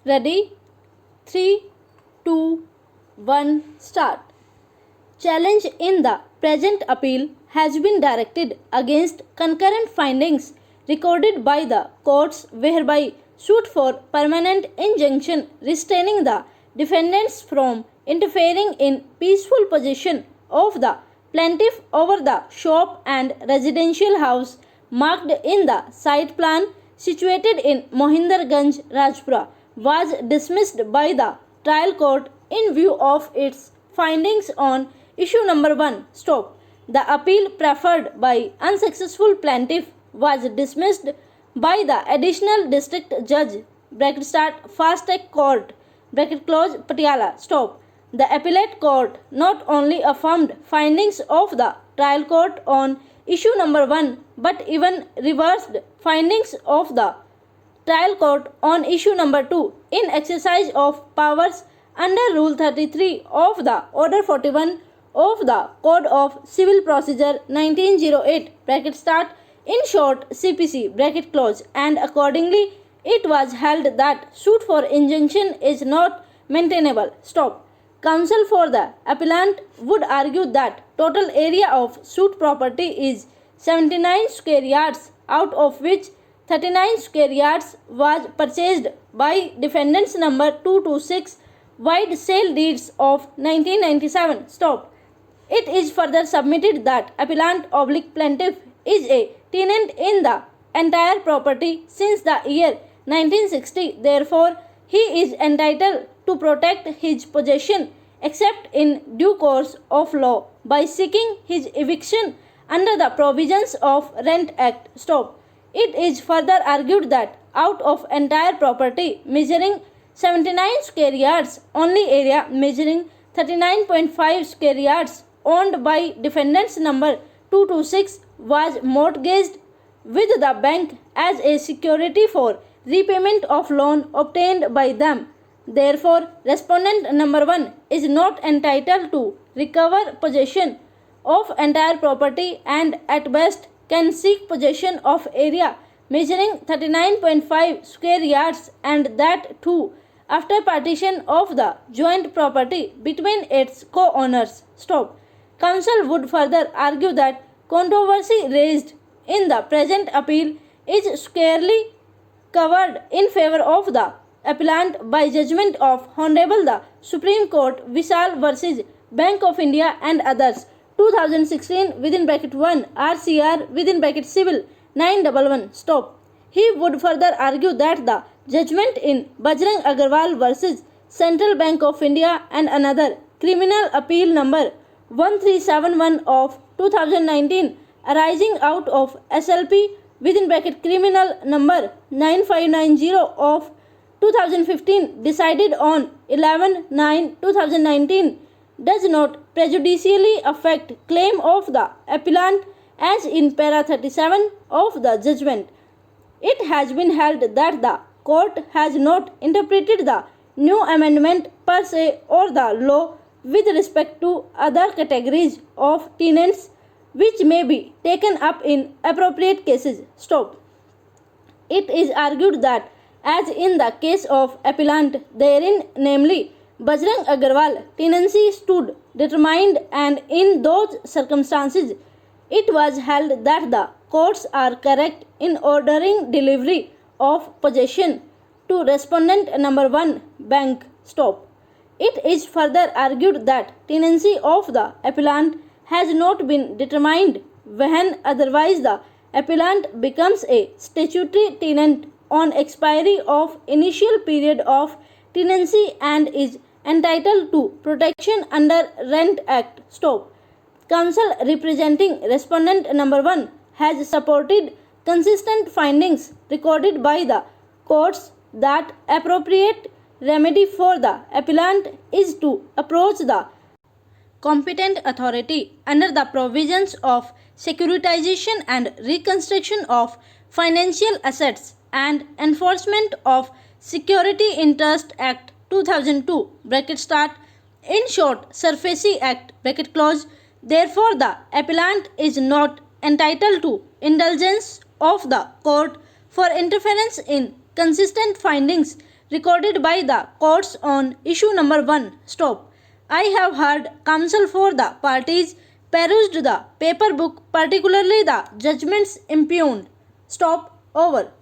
Ready? 3, 2, 1, start. Challenge in the present appeal has been directed against concurrent findings recorded by the courts whereby suit for permanent injunction restraining the defendants from interfering in peaceful possession of the plaintiff over the shop and residential house marked in the site plan situated in Mohinderganj, Rajpura was dismissed by the trial court in view of its findings on issue number 1. Stop. The appeal preferred by unsuccessful plaintiff was dismissed by the additional district judge bracket start fast track court bracket close Patiala. Stop. The appellate court not only affirmed findings of the trial court on issue number 1 but even reversed findings of the trial court on issue number 2 in exercise of powers under Rule 33 of the Order 41 of the Code of Civil Procedure 1908 bracket start in short CPC bracket close, and accordingly it was held that suit for injunction is not maintainable. Stop. Counsel for the appellant would argue that total area of suit property is 79 square yards, out of which 39 square yards was purchased by defendants number 226 wide sale deeds of 1997. Stop. It is further submitted that appellant oblique plaintiff is a tenant in the entire property since the year 1960. Therefore, he is entitled to protect his possession except in due course of law by seeking his eviction under the provisions of Rent Act. Stop. It is further argued that out of entire property measuring 79 square yards, only area measuring 39.5 square yards owned by defendants number 226 was mortgaged with the bank as a security for repayment of loan obtained by them. Therefore, respondent number 1 is not entitled to recover possession of entire property and at best can seek possession of area measuring 39.5 square yards, and that too after partition of the joint property between its co-owners. Stop. Counsel would further argue that controversy raised in the present appeal is squarely covered in favor of the appellant by judgment of Honorable the Supreme Court Vishal versus Bank of India and others 2016 within bracket 1 RCR within bracket civil 911. Stop. He would further argue that the judgment in Bajrang Agarwal versus Central Bank of India and another criminal appeal number 1371 of 2019 arising out of SLP within bracket criminal number 9590 of 2015 decided on 11/9/2019 does not prejudicially affect claim of the appellant as in para 37 of the judgment. It has been held that the court has not interpreted the new amendment per se or the law with respect to other categories of tenants which may be taken up in appropriate cases. Stop. It is argued that as in the case of appellant therein, namely Bajrang Agarwal, tenancy stood determined, and in those circumstances it was held that the courts are correct in ordering delivery of possession to respondent number 1 bank. Stop. It is further argued that tenancy of the appellant has not been determined when otherwise the appellant becomes a statutory tenant on expiry of initial period of tenancy and is entitled to protection under Rent Act. Stop. Counsel representing respondent number 1 has supported consistent findings recorded by the courts that appropriate remedy for the appellant is to approach the competent authority under the provisions of securitization and reconstruction of financial assets and enforcement of Security Interest Act 2002 bracket start in short SURFACI Act bracket close. Therefore, the appellant is not entitled to indulgence of the court for interference in consistent findings recorded by the courts on issue number 1. Stop. I have heard counsel for the parties perused the paper book, particularly the judgments impugned. Stop. Over.